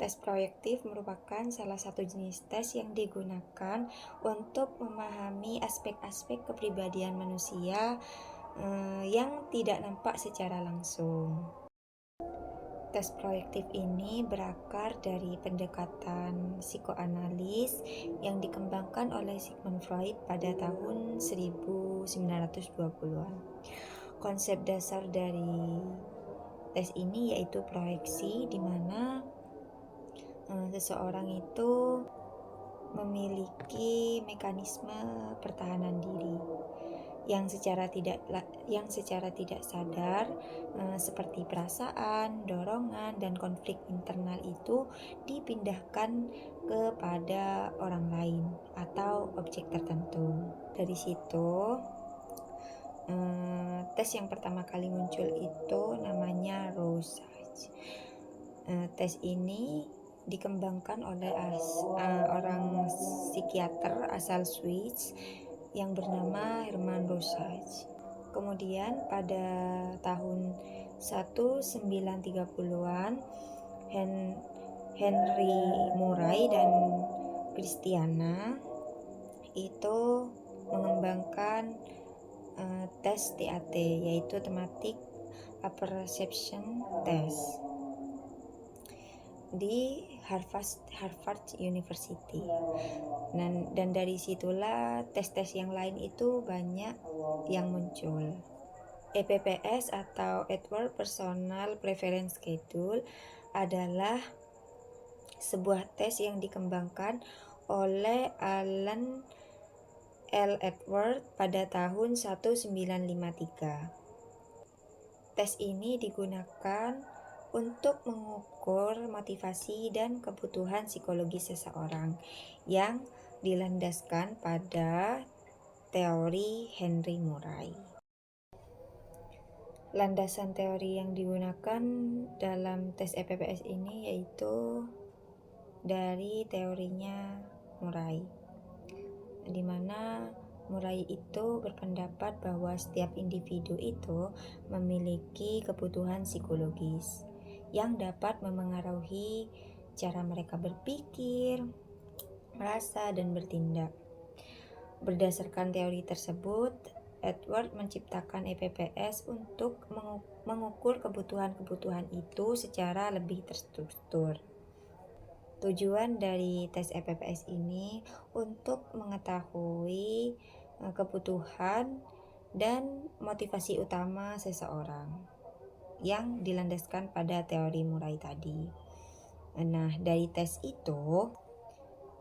Tes proyektif merupakan salah satu jenis tes yang digunakan untuk memahami aspek-aspek kepribadian manusia yang tidak nampak secara langsung. Tes proyektif ini berakar dari pendekatan psikoanalis yang dikembangkan oleh Sigmund Freud pada tahun 1920-an. Konsep dasar dari tes ini yaitu proyeksi, di mana seseorang itu memiliki mekanisme pertahanan diri yang secara tidak sadar seperti perasaan, dorongan, dan konflik internal itu dipindahkan kepada orang lain atau objek tertentu. Dari situ tes yang pertama kali muncul itu namanya Rorschach. Tes ini dikembangkan oleh orang psikiater asal Swiss yang bernama Hermann Rorschach. Kemudian pada tahun 1930-an Henry Murray dan Christiana itu mengembangkan tes TAT, yaitu Thematic Apperception Test di Harvard University. Dan dari situlah tes-tes yang lain itu banyak yang muncul. EPPS atau Edward Personal Preference Schedule adalah sebuah tes yang dikembangkan oleh Alan L. Edward pada tahun 1953. Tes ini digunakan untuk mengukur motivasi dan kebutuhan psikologis seseorang yang dilandaskan pada teori Henry Murray. Landasan teori yang digunakan dalam tes EPPS ini yaitu dari teorinya Murray, di mana Murray itu berpendapat bahwa setiap individu itu memiliki kebutuhan psikologis yang dapat memengaruhi cara mereka berpikir, merasa, dan bertindak. Berdasarkan teori tersebut, Edward menciptakan EPPS untuk mengukur kebutuhan-kebutuhan itu secara lebih terstruktur. Tujuan dari tes EPPS ini untuk mengetahui kebutuhan dan motivasi utama seseorang yang dilandaskan pada teori Murray tadi. Nah, dari tes itu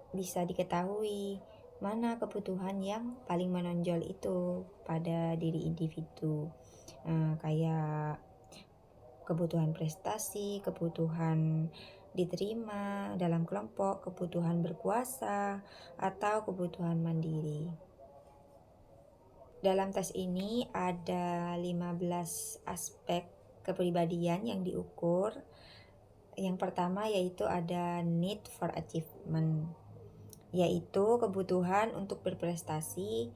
bisa diketahui mana kebutuhan yang paling menonjol itu pada diri individu, kayak kebutuhan prestasi, kebutuhan diterima dalam kelompok, kebutuhan berkuasa, atau kebutuhan mandiri. Dalam tes ini ada 15 aspek kepribadian yang diukur. Yang pertama yaitu ada need for achievement, yaitu kebutuhan untuk berprestasi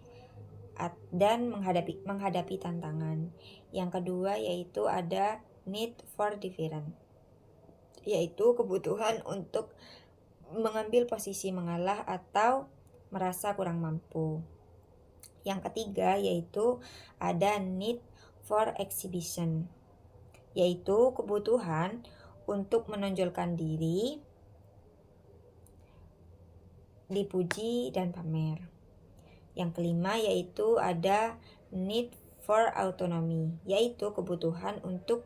dan menghadapi tantangan. Yang kedua yaitu ada need for difference, yaitu kebutuhan untuk mengambil posisi mengalah atau merasa kurang mampu. Yang ketiga yaitu ada need for exhibition, yaitu kebutuhan untuk menonjolkan diri, dipuji, dan pamer. Yang kelima yaitu ada need for autonomy, yaitu kebutuhan untuk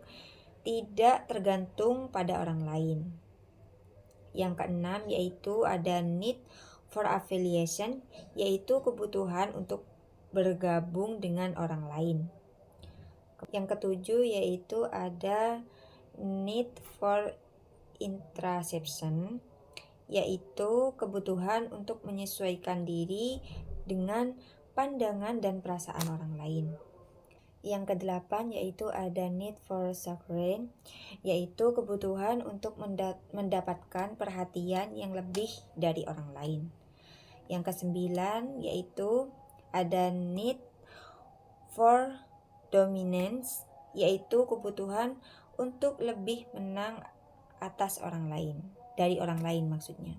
tidak tergantung pada orang lain. Yang keenam yaitu ada need for affiliation, yaitu kebutuhan untuk bergabung dengan orang lain. Yang ketujuh yaitu ada need for introspection, yaitu kebutuhan untuk menyesuaikan diri dengan pandangan dan perasaan orang lain. Yang kedelapan yaitu ada need for suffering, yaitu kebutuhan untuk mendapatkan perhatian yang lebih dari orang lain. Yang kesembilan yaitu ada need for dominance, yaitu kebutuhan untuk lebih menang atas orang lain. dari orang lain maksudnya.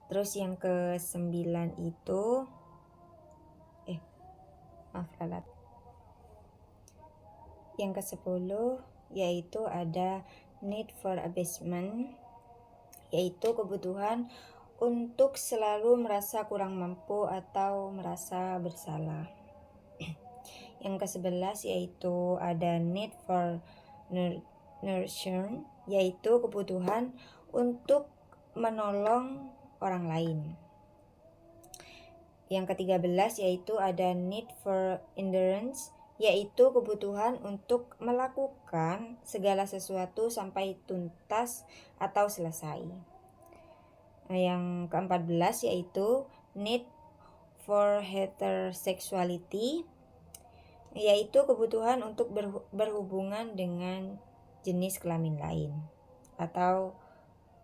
Terus yang ke-9 itu yang ke-10 yaitu ada need for abasement, yaitu kebutuhan untuk selalu merasa kurang mampu atau merasa bersalah. Yang ke-11 yaitu ada need for nurture, yaitu kebutuhan untuk menolong orang lain. Yang ke-13 yaitu ada need for endurance, yaitu kebutuhan untuk melakukan segala sesuatu sampai tuntas atau selesai. Yang ke-14 yaitu need for heterosexuality, yaitu kebutuhan untuk berhubungan dengan jenis kelamin lain atau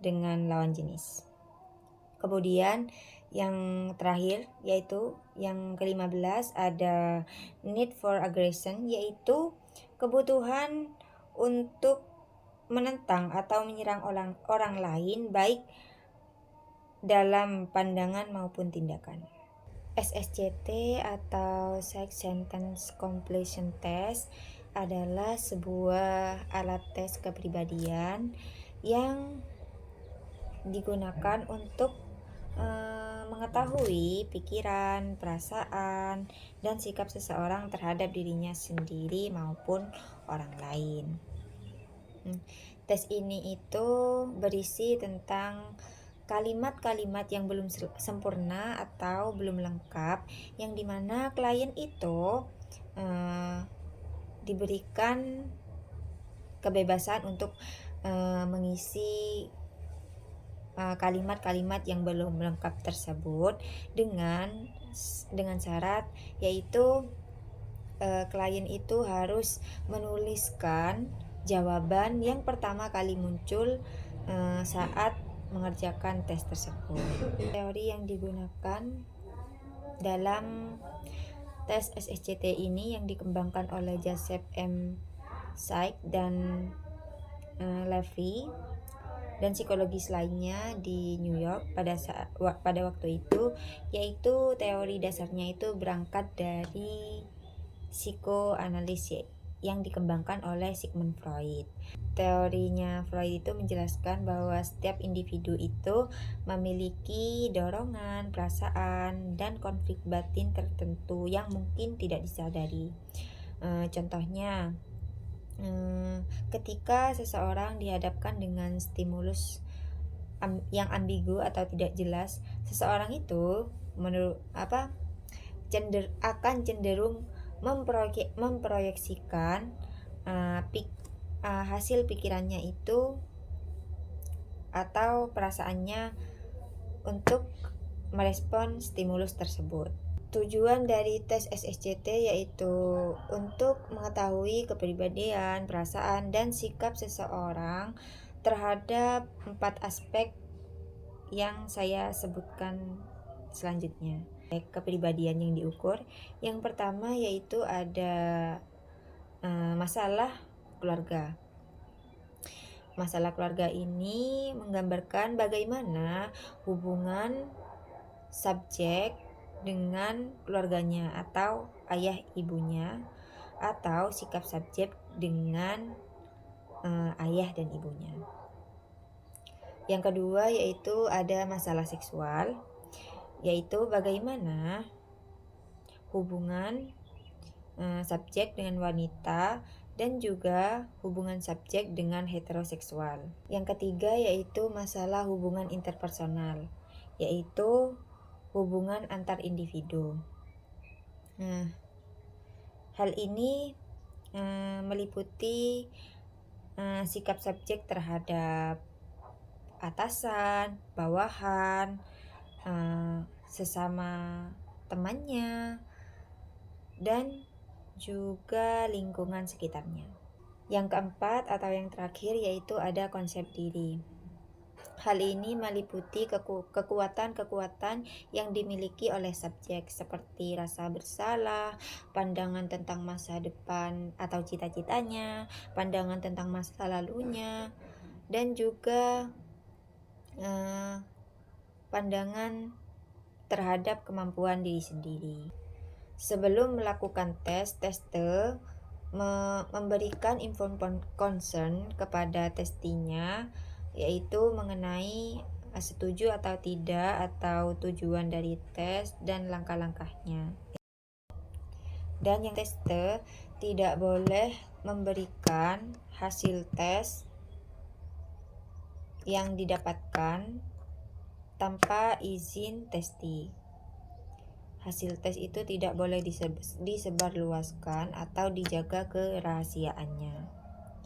dengan lawan jenis. Kemudian yang terakhir yaitu yang ke-15 ada need for aggression, yaitu kebutuhan untuk menentang atau menyerang orang lain baik dalam pandangan maupun tindakan. SSCT atau Sex Sentence Completion Test adalah sebuah alat tes kepribadian yang digunakan untuk mengetahui pikiran, perasaan, dan sikap seseorang terhadap dirinya sendiri maupun orang lain. Tes ini itu berisi tentang kalimat-kalimat yang belum sempurna atau belum lengkap, yang dimana klien itu diberikan kebebasan untuk mengisi kalimat-kalimat yang belum lengkap tersebut dengan syarat yaitu klien itu harus menuliskan jawaban yang pertama kali muncul saat mengerjakan tes tersebut. Teori yang digunakan dalam tes SSCT ini yang dikembangkan oleh Joseph M. Sykes dan Levy dan psikologis lainnya di New York pada waktu itu, yaitu teori dasarnya itu berangkat dari psikoanalisis yang dikembangkan oleh Sigmund Freud. Teorinya Freud itu menjelaskan bahwa setiap individu itu memiliki dorongan, perasaan, dan konflik batin tertentu yang mungkin tidak disadari. Contohnya, ketika seseorang dihadapkan dengan stimulus yang ambigu atau tidak jelas, seseorang itu akan cenderung memproyeksikan hasil pikirannya itu atau perasaannya untuk merespon stimulus tersebut. Tujuan dari tes SSCT yaitu untuk mengetahui kepribadian, perasaan, dan sikap seseorang terhadap 4 aspek yang saya sebutkan selanjutnya. Kepribadian yang diukur, yang pertama yaitu ada masalah keluarga. Masalah keluarga ini menggambarkan bagaimana hubungan subjek dengan keluarganya atau ayah ibunya, atau sikap subjek dengan ayah dan ibunya. Yang kedua yaitu ada masalah seksual, yaitu bagaimana hubungan subjek dengan wanita dan juga hubungan subjek dengan heteroseksual. Yang ketiga yaitu masalah hubungan interpersonal, yaitu hubungan antar individu. Hal ini meliputi sikap subjek terhadap atasan, bawahan, sesama temannya, dan juga lingkungan sekitarnya. Yang keempat atau yang terakhir yaitu ada konsep diri. Hal ini meliputi kekuatan-kekuatan yang dimiliki oleh subjek seperti rasa bersalah, pandangan tentang masa depan atau cita-citanya, pandangan tentang masa lalunya, dan juga pandangan terhadap kemampuan diri sendiri. Sebelum melakukan tes, tester memberikan info concern kepada testinya, yaitu mengenai setuju atau tidak, atau tujuan dari tes dan langkah-langkahnya. Dan yang tester tidak boleh memberikan hasil tes yang didapatkan tanpa izin testi. Hasil tes itu tidak boleh disebarluaskan atau dijaga kerahasiaannya.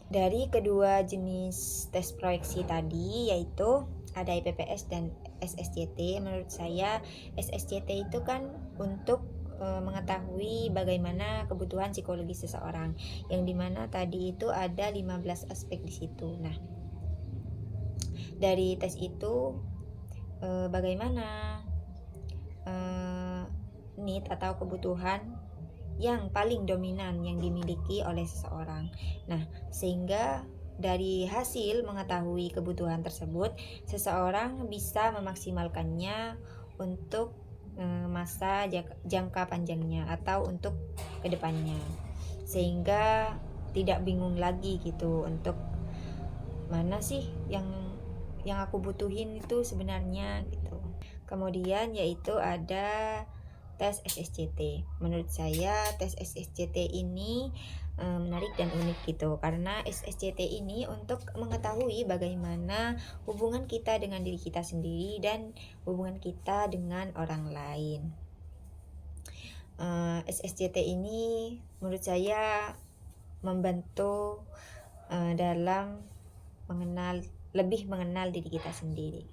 Dari kedua jenis tes proyeksi tadi, yaitu ada IPPS dan SSCT, menurut saya SSCT itu kan untuk mengetahui bagaimana kebutuhan psikologis seseorang, yang dimana tadi itu ada 15 aspek di situ. Nah, dari tes itu bagaimana need atau kebutuhan yang paling dominan yang dimiliki oleh seseorang. Nah, sehingga dari hasil mengetahui kebutuhan tersebut, seseorang bisa memaksimalkannya untuk masa jangka panjangnya atau untuk kedepannya, sehingga tidak bingung lagi gitu untuk mana sih yang aku butuhin itu sebenarnya gitu. Kemudian yaitu ada tes SSCT. Menurut saya tes SSCT ini menarik dan unik gitu, karena SSCT ini untuk mengetahui bagaimana hubungan kita dengan diri kita sendiri dan hubungan kita dengan orang lain. SSCT ini menurut saya membantu dalam lebih mengenal diri kita sendiri.